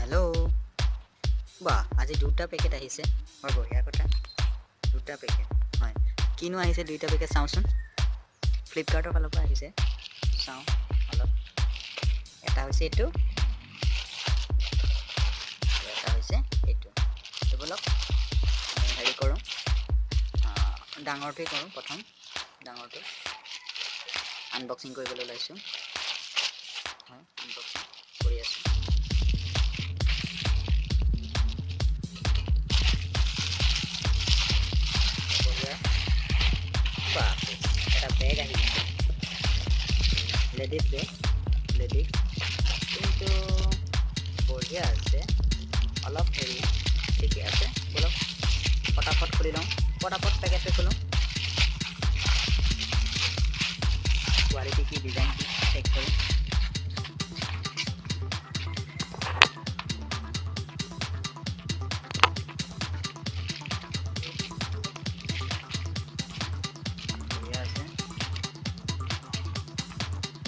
Hello बा আজি দুটা পেকেট আহিছে বৰ বঢ়িয়া কথা দুটা পেকেট হয় কিনো আহিছে দুটা পেকেট চাওচোন ফ্লিপকাৰ্টৰ ফালৰ পৰা আহিছে চাও অলপ এটা হৈছে এইটো এটা হৈছে এইটো বলক হেৰি কৰোঁ ডাঙৰটোৱে কৰোঁ প্ৰথম ডাঙৰটো আনবক্সিং কৰিবলৈ লৈছোঁ হয় আনবক্সিং কৰি আছোঁ এটা বেগ আহিছে লেডিজ বেগ লেডিজ কিন্তু বঢ়িয়া আছে অলপ হেৰি ঠিকে আছে বলক ফটাফট খুলি লওঁ ফটাফট পেকেটটো খোলোঁ কোৱালিটি কি ডিজাইন কি চেক কৰোঁ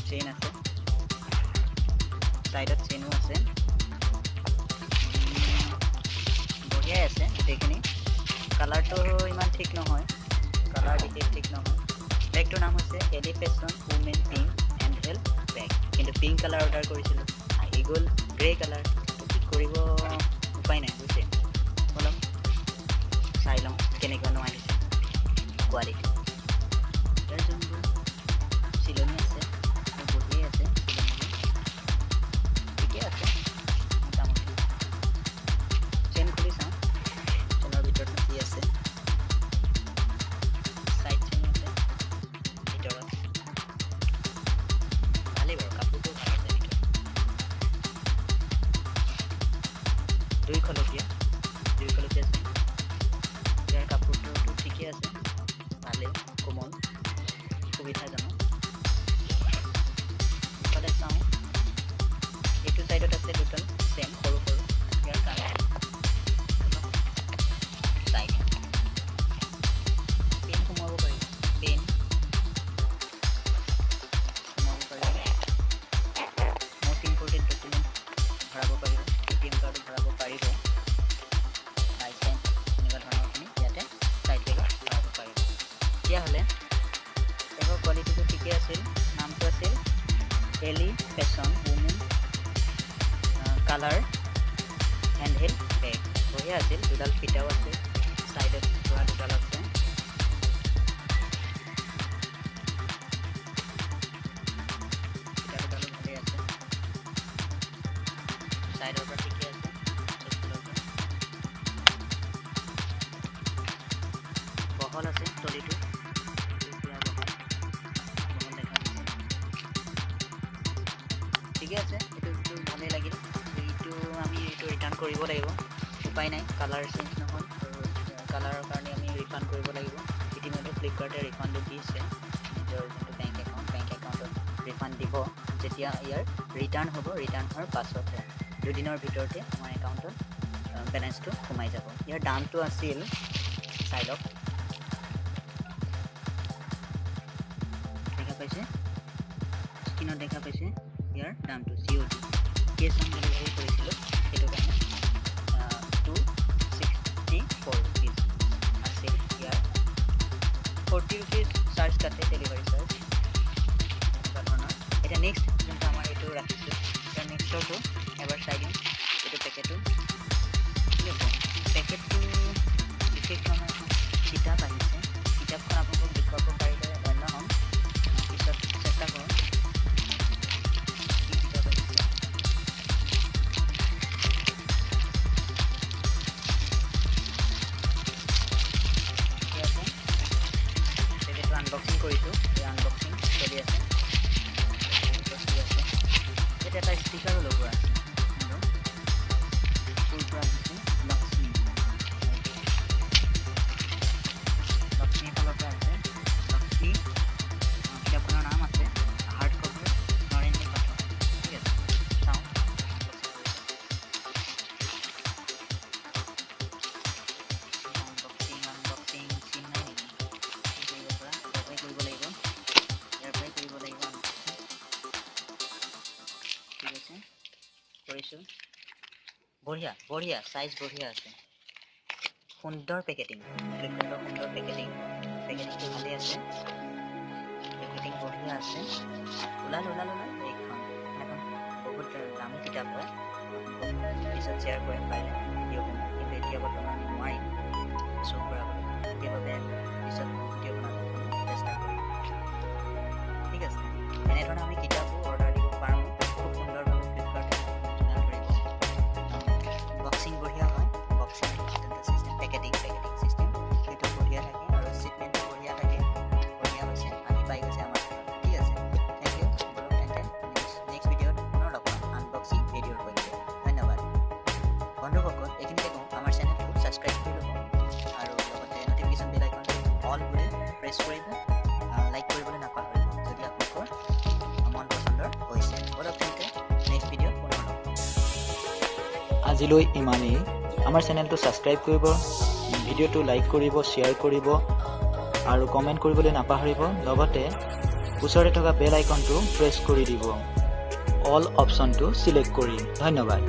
চেইন আছে সাইডত চেইনো আছে বঢ়িয়াই আছে গোটেইখিনি কালাৰটো ইমান ঠিক নহয় কালাৰ বিশেষ ঠিক নহয় বেগটোৰ নাম হৈছে এলিফেশ্যন উমেন পিংক হেণ্ডহেল্ড বেগ কিন্তু পিংক কালাৰ অৰ্ডাৰ কৰিছিলোঁ আহি গ'ল গ্ৰে কালাৰ কি কৰিব উপায় নাই বুজিছে অলপ চাই লওঁ কেনেকুৱানো আহিছে কোৱালিটি তাৰ যোনবোৰ চিলনি আছে বঢ়িয়াই আছে ঠিকে আছে মোটামুটি চেইন খুলি চাওঁ চেইনৰ ভিতৰত কি আছে সাইড চেইন আছে ভিতৰত ভালেই বাৰু কাপোৰটো ভাল আছে ভিতৰত দুইখলপীয়া চেইন ইয়াৰ কাপোৰটো ঠিকে আছে ভালেই কোমল সুবিধাজনক ইফালে চাওঁ এইটো সাইডত আছে দুটা চেইন সৰু সৰু ইয়াৰ কালাৰ সাইড পেন সোমাব পাৰি পেন সোমাব পাৰি মষ্ট ইম্পৰ্টেণ্ট ডকুমেণ্ট ভৰাব পাৰিব এটিএম কাৰ্ডো ভৰাব পাৰিব লাইচেঞ্চ এনেকুৱা ধৰণৰখিনি ইয়াতে সাইড বেগত ভৰাব পাৰিব তেতিয়াহ'লে বেগৰ কোৱালিটিটো ঠিকে আছিল নামটো আছিল এলিফেশ্যন উমেন কালাৰ হেণ্ডহেল্ড বেগ বঢ়িয়া আছিল দুডাল ফিটাও আছে সাইডত যোৱা দুডাল আছে ফিটা দুডালো ভালেই আছে সাইডৰ পৰা ঠিকে আছে বহল আছে তলিটো ঠিকে আছে এইটো ভালেই লাগিল এইটো আমি এইটো ৰিটাৰ্ণ কৰিব লাগিব উপায় নাই কালাৰ চেঞ্জ নহ'ল আৰু কালাৰৰ কাৰণে আমি ৰিফাণ্ড কৰিব লাগিব ইতিমধ্যে ফ্লিপকাৰ্টে ৰিফাণ্ডো দিছে নিজৰ যোনটো বেংক একাউণ্টত ৰিফাণ্ড দিব যেতিয়া ইয়াৰ ৰিটাৰ্ণ হ'ব ৰিটাৰ্ণ হোৱাৰ পাছতহে দুদিনৰ ভিতৰতে আমাৰ একাউণ্টত বেলেঞ্চটো সোমাই যাব ইয়াৰ দামটো আছিল চাইডক দেখা পাইছে স্ক্ৰীণত দেখা পাইছে ইয়াৰ দামটো COD কেছ অন ডেলিভাৰী কৰিছিলোঁ সেইটো কাৰণে 264 rupees আছিল ইয়াৰ 40 rupees চাৰ্জ কাটে ডেলিভাৰী চাৰ্জ এনেকুৱা ধৰণৰ এতিয়া নেক্সট যোনটো আমাৰ এইটো ৰাখিছোঁ এতিয়া নেক্সটৰটো এবাৰ চাই দিওঁ এইটো পেকেটটো পেকেটটো বিশেষ ধৰণৰ এখন কিতাপ আহিছে কিতাপখন আপোনালোকক দেখুৱাব পাৰিলে ধন্য হ'ম পিছত চেষ্টা কৰোঁ আনবক্সিং কৰিছোঁ এই আনবক্সিং চলি আছে ইয়াতে এটা ষ্টিকাৰো লগোৱা আছে ক'ৰ পৰা আহিছে লক্ষ্মী ফালৰ পৰা আছে লক্ষ্মী কিতাপখনৰ নাম আছে হাৰ্ড কভাৰ নৰেন্দ্ৰ কাঠৰ ঠিক আছে চাওঁ আনবক্সিং চিন নাই নেকি কৰিব লাগিব ইয়াৰ পৰাই কৰিব লাগিব ঠিক আছে কৰিছোঁ বঢ়িয়া বঢ়িয়া, সাইজ বঢ়িয়া আছে, সুন্দৰ পেকেটিং, ফ্লিপকাৰ্টৰ সুন্দৰ পেকেটিংটো ভালে আছে, পেকেটিং বঢ়িয়া আছে। ওলাল এইখন এখন বহুত দামী কিতাপ হয়, পিছত শ্বেয়াৰ কৰিম পাৰিলে ভিডিঅ' বনাম, কিন্তু এতিয়া বৰ্তমান নোৱাৰিম শ্ব' কৰাবলৈ, সেইবাবে পিছত ভিডিঅ' বনাবলৈ চেষ্টা কৰিম। ঠিক আছে, এনেধৰণে আমি কিতাপো অৰ্ডাৰ দিব পাৰোঁ খুব সুন্দৰভাৱে ফ্লিপকাৰ্টে ধৰিব। বক্সিং বঢ়িয়া হয়, বক্সিং চিষ্টেম, পেকেটিং চিষ্টেম সেইটো বঢ়িয়া থাকে আৰু শ্বিপমেণ্টটো বঢ়িয়া থাকে, বঢ়িয়া হৈছে, আহি পাই গৈছে আমাৰ ঘৰত। ঠিক আছে, থেংক ইউ। বলক তেন্তে নেক্সট ভিডিঅ'ত পুনৰ লগ পাম আনবক্সিং ভিডিঅ'ৰ সৈতে। ধন্যবাদ বন্ধুসকল। এইখিনিতে কওঁ, আমাৰ চেনেলটো ছাবস্ক্ৰাইব কৰি ল'ব আৰু লগতে নটিফিকেশ্যন বেল আইকনটো অল বুলি প্ৰেছ কৰিব, লাইক কৰিবলৈ নাপাহৰিব যদি আপোনালোকৰ মন পচন্দৰ হৈছে। বলক তেন্তে নেক্সট ভিডিঅ'ত পুনৰ লগ পাম। আজিলৈ ইমানেই। আমাৰ চেনেলটো ছাবস্ক্ৰাইব কৰিব, ভিডিঅ'টো লাইক কৰিব, শ্বেয়াৰ কৰিব আৰু কমেণ্ট কৰিবলৈ নাপাহৰিব। লগতে ওচৰতে থকা বেল আইকনটো প্ৰেছ কৰি দিব, অল অপশ্যনটো চিলেক্ট কৰি। ধন্যবাদ।